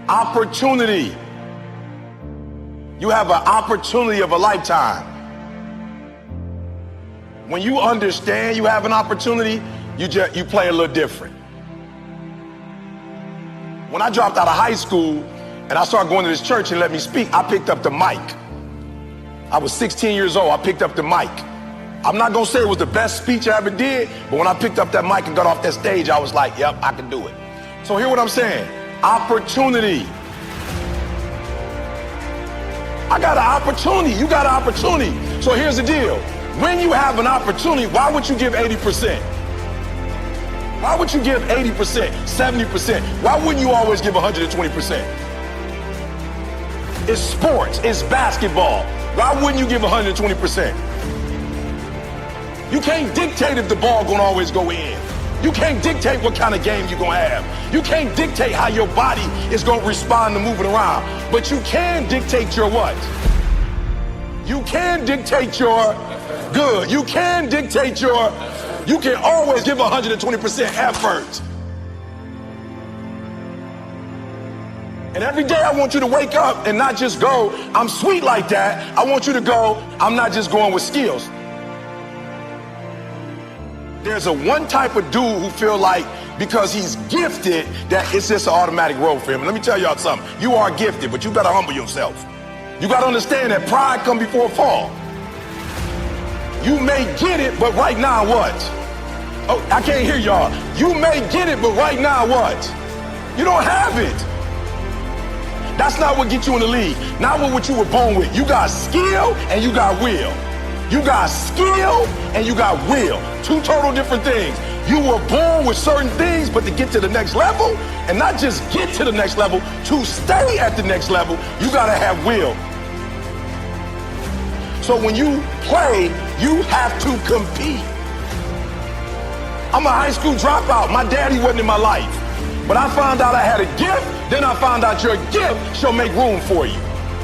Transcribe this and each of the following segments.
Opportunity. You have an opportunity of a lifetime. When you understand you have an opportunity, you play a little different. When I dropped out of high school and I started going to this church and let me speak, I picked up the mic. I was 16 years old, I picked up the mic. I'm not gonna say it was the best speech I ever did, but when I picked up that mic and got off that stage, I was like, yep, I can do it. So hear what I'm saying, opportunity. I got an opportunity, you got an opportunity. So here's the deal, when you have an opportunity, why would you give 80%? Why would you give 80%, 70%? Why wouldn't you always give 120%? It's sports, it's basketball. Why wouldn't you give 120%? You can't dictate if the ball gonna always go in. You can't dictate what kind of game you're gonna have. You can't dictate how your body is gonna respond to moving around. But you can dictate your what? You can dictate your good. You can dictate your, you can always give 120% effort. And every day I want you to wake up and not just go, I'm sweet like that. I want you to go, I'm not just going with skills. There's a one type of dude who feel like because he's gifted that it's just an automatic road for him. And let me tell y'all something. You are gifted, but you better humble yourself. You got to understand that pride comes before a fall. You may get it, but right now what? Oh, I can't hear y'all. You may get it, but right now what? You don't have it. That's not what gets you in the league. Not what you were born with. You got skill and you got will. You got skill and you got will. Two total different things. You were born with certain things, but to get to the next level, and not just get to the next level, to stay at the next level, you gotta have will. So when you play, you have to compete. I'm a high school dropout. My daddy wasn't in my life. But I found out I had a gift, then I found out your gift shall make room for you.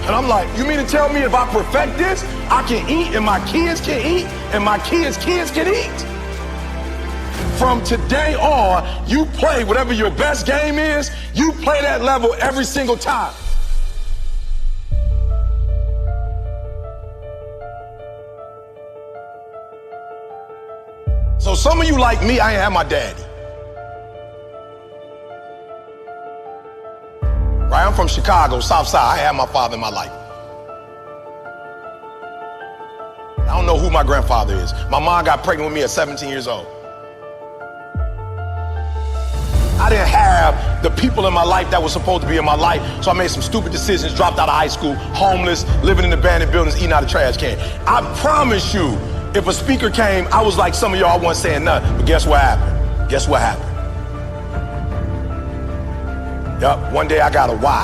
And I'm like, you mean to tell me if I perfect this, I can eat and my kids can eat and my kids' kids can eat? From today on, you play whatever your best game is, you play that level every single time. So some of you like me, I ain't have my daddy. Right, I'm from Chicago, South Side. I had my father in my life. I don't know who my grandfather is. My mom got pregnant with me at 17 years old. I didn't have the people in my life that were supposed to be in my life, so I made some stupid decisions, dropped out of high school, homeless, living in abandoned buildings, eating out of trash can. I promise you, if a speaker came, I was like some of y'all, I wasn't saying nothing, but guess what happened? Guess what happened? Yup, one day I got a why.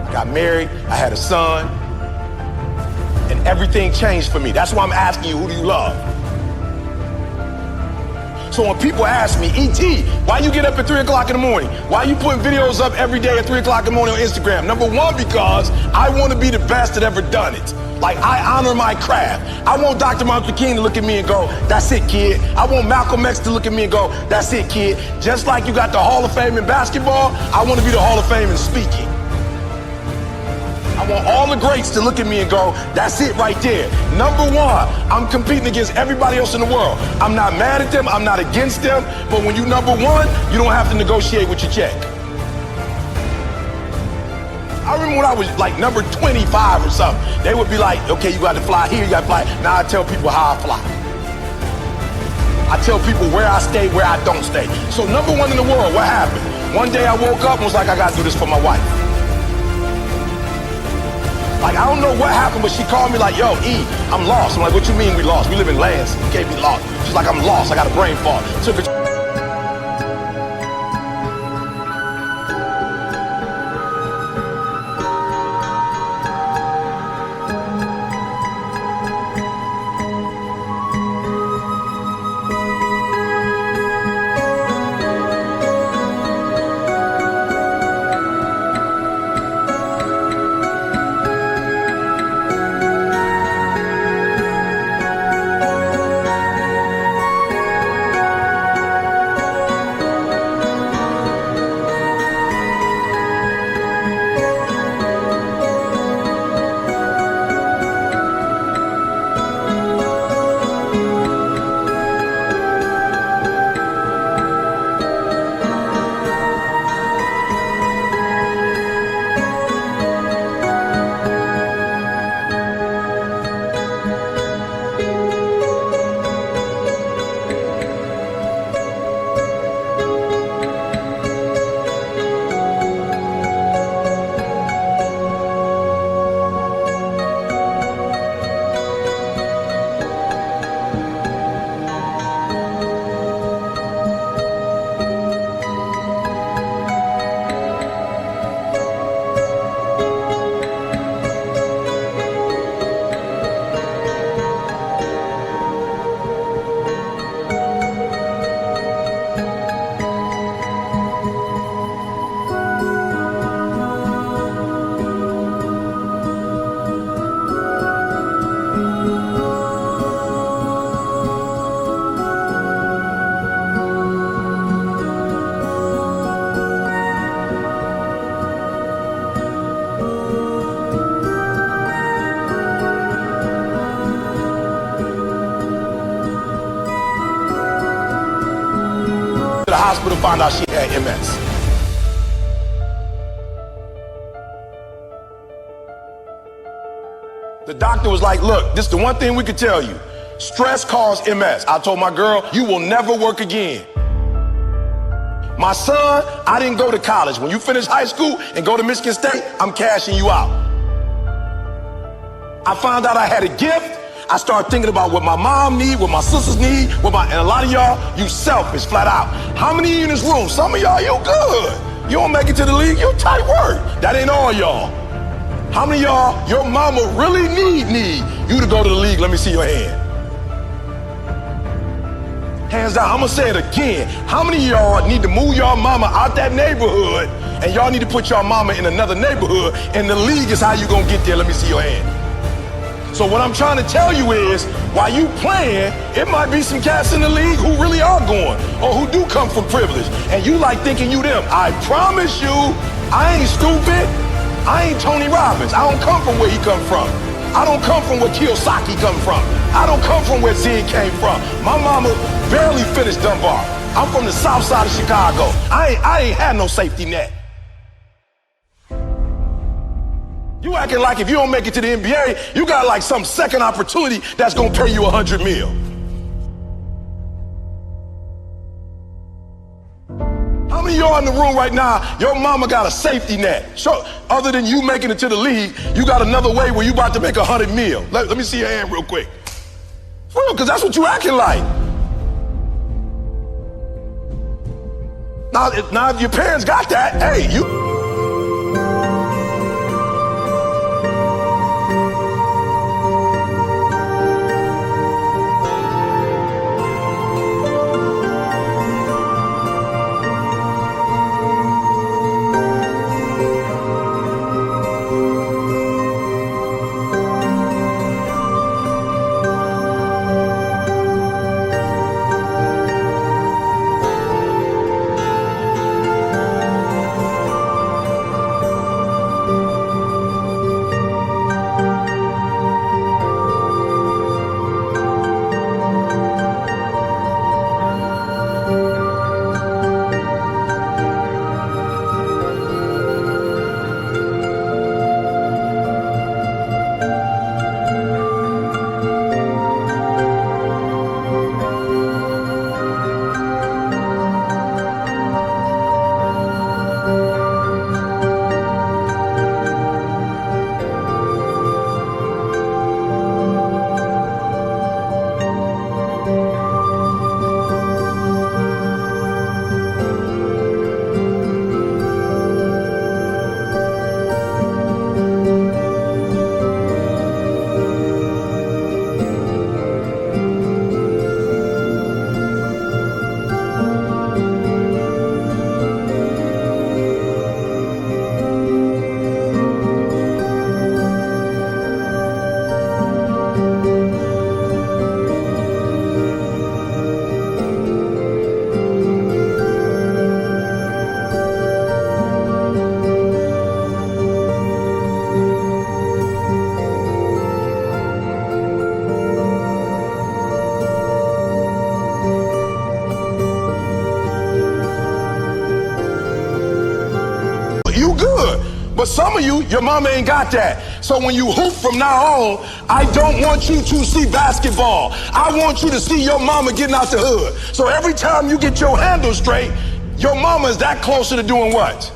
I got married, I had a son, and everything changed for me. That's why I'm asking you, who do you love? So when people ask me, E.T., why you get up at 3 o'clock in the morning? Why you putting videos up every day at 3 o'clock in the morning on Instagram? Number one, because I want to be the best that ever done it. Like, I honor my craft. I want Dr. Martin Luther King to look at me and go, that's it, kid. I want Malcolm X to look at me and go, that's it, kid. Just like you got the Hall of Fame in basketball, I want to be the Hall of Fame in speaking. I want all the greats to look at me and go, that's it right there. Number one, I'm competing against everybody else in the world. I'm not mad at them, I'm not against them, but when you number one, you don't have to negotiate with your check. I remember when I was like number 25 or something, they would be like, okay, you got to fly here, you got to fly. Now I tell people how I fly. I tell people where I stay, where I don't stay. So number one in the world, what happened? One day I woke up and was like, I got to do this for my wife. Like, I don't know what happened, but she called me like, yo, E, I'm lost. I'm like, what you mean we lost? We live in Lansing. You can't be lost. She's like, I'm lost. I got a brain fog. Took her the hospital, found out she had MS. The doctor was like, look, this is the one thing we could tell you. Stress caused MS. I told my girl, you will never work again. My son, I didn't go to college. When you finish high school and go to Michigan State, I'm cashing you out. I found out I had a gift. I started thinking about what my mom need, what my sisters need, and a lot of y'all, you selfish, flat out. How many of you in this room? Some of y'all, you good. You don't make it to the league, you tight work. That ain't all y'all. How many of y'all, your mama really need you to go to the league? Let me see your hand. Hands down, I'm gonna say it again. How many of y'all need to move your mama out that neighborhood and y'all need to put your mama in another neighborhood and the league is how you gonna get there? Let me see your hand. So what I'm trying to tell you is, while you playing, it might be some cats in the league who really are going or who do come from privilege and you like thinking you them. I promise you, I ain't stupid. I ain't Tony Robbins. I don't come from where he come from. I don't come from where Kiyosaki come from. I don't come from where Zig came from. My mama barely finished Dunbar. I'm from the south side of Chicago. I ain't had no safety net. You acting like if you don't make it to the NBA, you got like some second opportunity that's gonna pay you $100 million. How many of y'all in the room right now, your mama got a safety net? So, other than you making it to the league, you got another way where you about to make $100 million. Let me see your hand real quick. For real, because that's what you acting like. Now, if your parents got that, hey, you... You good. But some of you, your mama ain't got that. So when you hoop from now on, I don't want you to see basketball. I want you to see your mama getting out the hood. So every time you get your handle straight, your mama is that closer to doing what?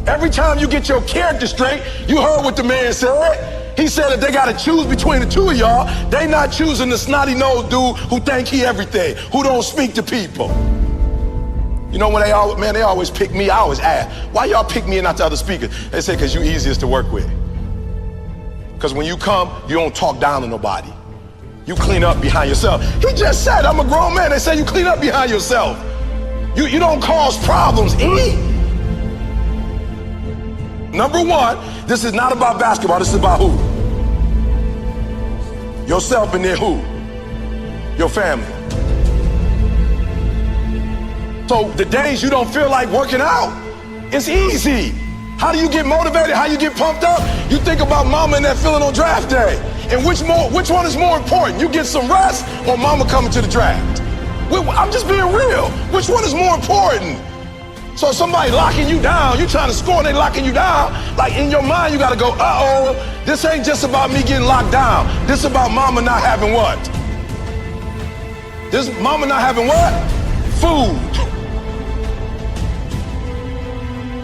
Every time you get your character straight, you heard what the man said. He said that they gotta choose between the two of y'all. They not choosing the snotty-nosed dude who think he everything, who don't speak to people. You know, when they always pick me, I always ask, why y'all pick me and not the other speakers? They say, because you easiest to work with. Because when you come, you don't talk down to nobody. You clean up behind yourself. He just said, I'm a grown man. They say you clean up behind yourself. You don't cause problems, Number one, this is not about basketball, this is about who? Yourself and then who? Your family. So the days you don't feel like working out, it's easy. How do you get motivated? How you get pumped up? You think about mama and that feeling on draft day. And which one is more important? You get some rest or mama coming to the draft? I'm just being real. Which one is more important? So somebody locking you down, you trying to score and they locking you down, like in your mind you gotta go, uh-oh, this ain't just about me getting locked down. This is about mama not having what? This mama not having what? Food.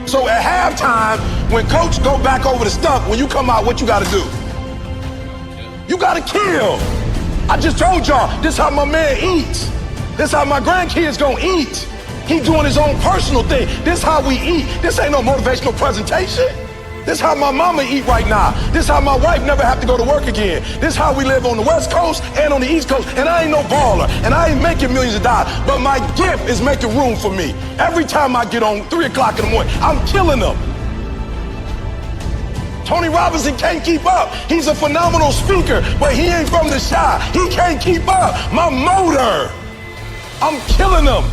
So at halftime, when coach go back over the stuff, when you come out, what you gotta do? You gotta kill. I just told y'all, this how my man eats. This how my grandkids gonna eat. He doing his own personal thing. This how we eat. This ain't no motivational presentation. This how my mama eat right now. This how my wife never have to go to work again. This how we live on the West Coast and on the East Coast. And I ain't no baller. And I ain't making millions of dollars. But my gift is making room for me. Every time I get on 3 o'clock in the morning, I'm killing them. Tony Robinson can't keep up. He's a phenomenal speaker, but he ain't from the Chi. He can't keep up. My motor, I'm killing them.